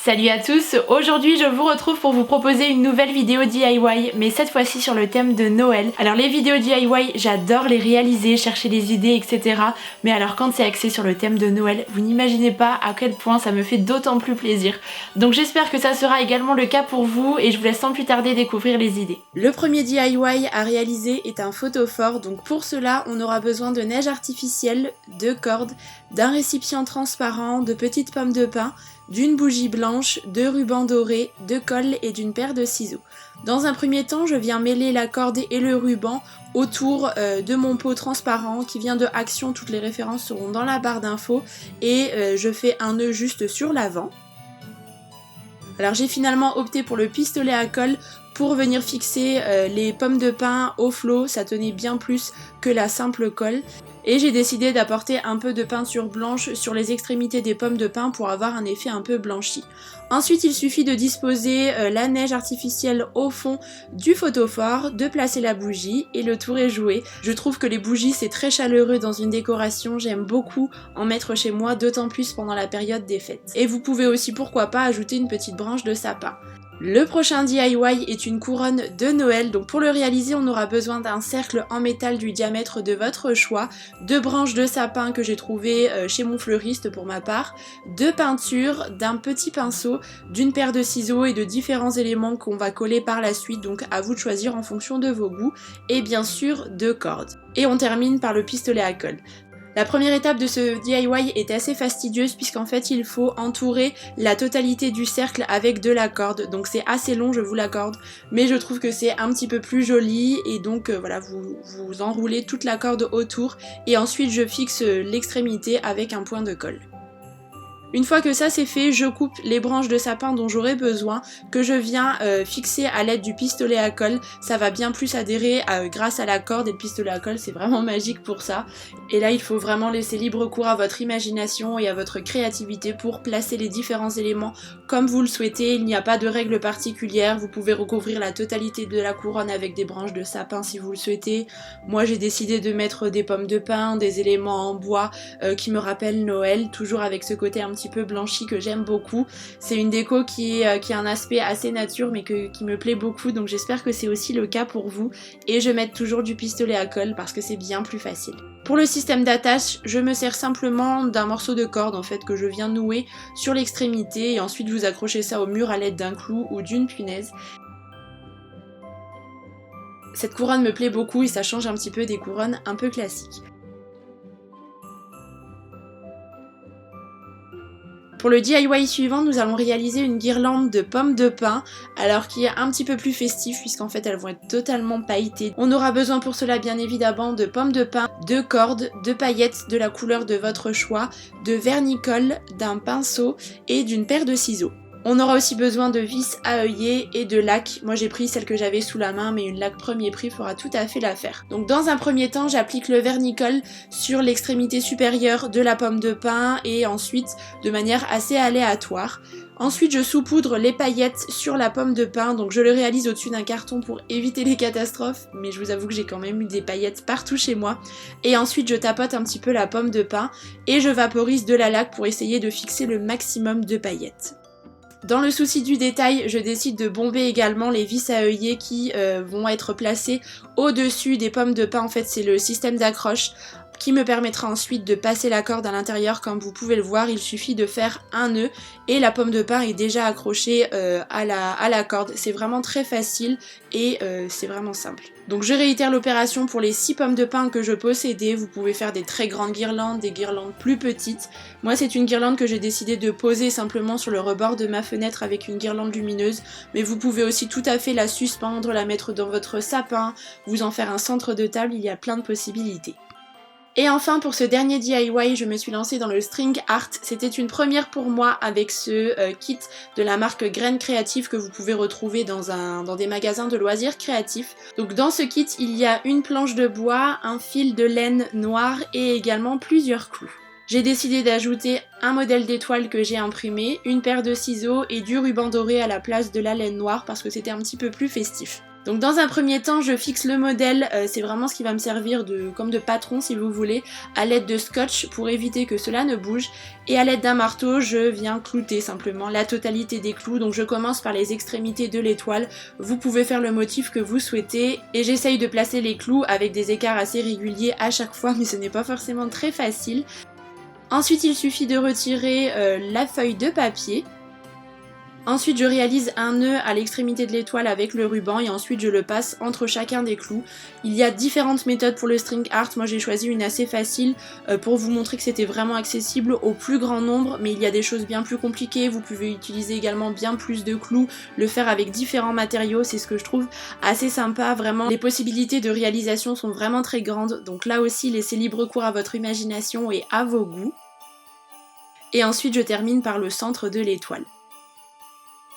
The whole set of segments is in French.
Salut à tous, aujourd'hui je vous retrouve pour vous proposer une nouvelle vidéo DIY, mais cette fois-ci sur le thème de Noël. Alors les vidéos DIY, j'adore les réaliser, chercher des idées, etc. Mais alors quand c'est axé sur le thème de Noël, vous n'imaginez pas à quel point ça me fait d'autant plus plaisir. Donc j'espère que ça sera également le cas pour vous et je vous laisse sans plus tarder découvrir les idées. Le premier DIY à réaliser est un photophore, donc pour cela on aura besoin de neige artificielle, de cordes, d'un récipient transparent, de petites pommes de pin, d'une bougie blanche, de rubans dorés, de colle et d'une paire de ciseaux. Dans un premier temps, je viens mêler la corde et le ruban autour de mon pot transparent qui vient de Action, toutes les références seront dans la barre d'infos, et je fais un nœud juste sur l'avant. Alors j'ai finalement opté pour le pistolet à colle pour venir fixer les pommes de pin au flot, ça tenait bien plus que la simple colle. Et j'ai décidé d'apporter un peu de peinture blanche sur les extrémités des pommes de pin pour avoir un effet un peu blanchi. Ensuite, il suffit de disposer la neige artificielle au fond du photophore, de placer la bougie et le tour est joué. Je trouve que les bougies c'est très chaleureux dans une décoration, j'aime beaucoup en mettre chez moi, d'autant plus pendant la période des fêtes. Et vous pouvez aussi pourquoi pas ajouter une petite branche de sapin. Le prochain DIY est une couronne de Noël, donc pour le réaliser on aura besoin d'un cercle en métal du diamètre de votre choix, de branches de sapin que j'ai trouvé chez mon fleuriste pour ma part, de peinture, d'un petit pinceau, d'une paire de ciseaux et de différents éléments qu'on va coller par la suite, donc à vous de choisir en fonction de vos goûts, et bien sûr de cordes. Et on termine par le pistolet à colle. La première étape de ce DIY est assez fastidieuse puisqu'en fait il faut entourer la totalité du cercle avec de la corde, donc c'est assez long, je vous l'accorde, mais je trouve que c'est un petit peu plus joli et donc voilà, vous enroulez toute la corde autour et ensuite je fixe l'extrémité avec un point de colle. Une fois que ça c'est fait, je coupe les branches de sapin dont j'aurai besoin, que je viens fixer à l'aide du pistolet à colle. Ça va bien plus adhérer grâce à la corde, et le pistolet à colle c'est vraiment magique pour ça. Et là il faut vraiment laisser libre cours à votre imagination et à votre créativité pour placer les différents éléments comme vous le souhaitez. Il n'y a pas de règle particulière, vous pouvez recouvrir la totalité de la couronne avec des branches de sapin si vous le souhaitez. Moi j'ai décidé de mettre des pommes de pin, des éléments en bois qui me rappellent Noël, toujours avec ce côté un petit peu blanchi que j'aime beaucoup. C'est une déco qui a un aspect assez nature mais qui me plaît beaucoup, donc j'espère que c'est aussi le cas pour vous. Et je mets toujours du pistolet à colle parce que c'est bien plus facile. Pour le système d'attache, je me sers simplement d'un morceau de corde en fait que je viens nouer sur l'extrémité et ensuite vous accrochez ça au mur à l'aide d'un clou ou d'une punaise. Cette couronne me plaît beaucoup et ça change un petit peu des couronnes un peu classiques. Pour le DIY suivant, nous allons réaliser une guirlande de pommes de pin, alors qui est un petit peu plus festif puisqu'en fait elles vont être totalement pailletées. On aura besoin pour cela bien évidemment de pommes de pin, de cordes, de paillettes de la couleur de votre choix, de vernicole, d'un pinceau et d'une paire de ciseaux. On aura aussi besoin de vis à œillet et de laque. Moi j'ai pris celle que j'avais sous la main mais une laque premier prix fera tout à fait l'affaire. Donc dans un premier temps j'applique le vernicole sur l'extrémité supérieure de la pomme de pin et ensuite de manière assez aléatoire. Ensuite je saupoudre les paillettes sur la pomme de pin, donc je le réalise au-dessus d'un carton pour éviter les catastrophes, mais je vous avoue que j'ai quand même eu des paillettes partout chez moi. Et ensuite je tapote un petit peu la pomme de pin et je vaporise de la laque pour essayer de fixer le maximum de paillettes. Dans le souci du détail, je décide de bomber également les vis à œillet qui vont être placées au-dessus des pommes de pin. En fait, c'est le système d'accroche qui me permettra ensuite de passer la corde à l'intérieur. Comme vous pouvez le voir, il suffit de faire un nœud et la pomme de pin est déjà accrochée à la corde. C'est vraiment très facile et c'est vraiment simple. Donc je réitère l'opération pour les 6 pommes de pin que je possédais. Vous pouvez faire des très grandes guirlandes, des guirlandes plus petites. Moi c'est une guirlande que j'ai décidé de poser simplement sur le rebord de ma fenêtre avec une guirlande lumineuse, mais vous pouvez aussi tout à fait la suspendre, la mettre dans votre sapin, vous en faire un centre de table, il y a plein de possibilités. Et enfin pour ce dernier DIY, je me suis lancée dans le string art. C'était une première pour moi avec ce kit de la marque Graines Créatives que vous pouvez retrouver dans des magasins de loisirs créatifs. Donc dans ce kit, il y a une planche de bois, un fil de laine noire et également plusieurs clous. J'ai décidé d'ajouter un modèle d'étoile que j'ai imprimé, une paire de ciseaux et du ruban doré à la place de la laine noire parce que c'était un petit peu plus festif. Donc dans un premier temps, je fixe le modèle, c'est vraiment ce qui va me servir comme de patron si vous voulez, à l'aide de scotch pour éviter que cela ne bouge. Et à l'aide d'un marteau, je viens clouter simplement la totalité des clous. Donc je commence par les extrémités de l'étoile. Vous pouvez faire le motif que vous souhaitez. Et j'essaye de placer les clous avec des écarts assez réguliers à chaque fois, mais ce n'est pas forcément très facile. Ensuite, il suffit de retirer la feuille de papier. Ensuite je réalise un nœud à l'extrémité de l'étoile avec le ruban et ensuite je le passe entre chacun des clous. Il y a différentes méthodes pour le string art, moi j'ai choisi une assez facile pour vous montrer que c'était vraiment accessible au plus grand nombre, mais il y a des choses bien plus compliquées, vous pouvez utiliser également bien plus de clous, le faire avec différents matériaux, c'est ce que je trouve assez sympa, vraiment les possibilités de réalisation sont vraiment très grandes, donc là aussi laissez libre cours à votre imagination et à vos goûts. Et ensuite je termine par le centre de l'étoile.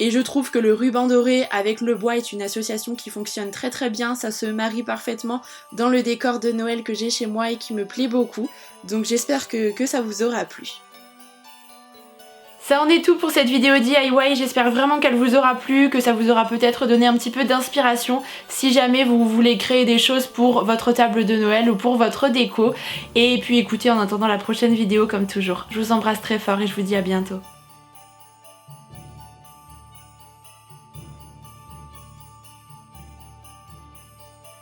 Et je trouve que le ruban doré avec le bois est une association qui fonctionne très très bien, ça se marie parfaitement dans le décor de Noël que j'ai chez moi et qui me plaît beaucoup, donc j'espère que ça vous aura plu. Ça en est tout pour cette vidéo DIY, j'espère vraiment qu'elle vous aura plu, que ça vous aura peut-être donné un petit peu d'inspiration si jamais vous voulez créer des choses pour votre table de Noël ou pour votre déco. Et puis écoutez, en attendant la prochaine vidéo comme toujours, je vous embrasse très fort et je vous dis à bientôt.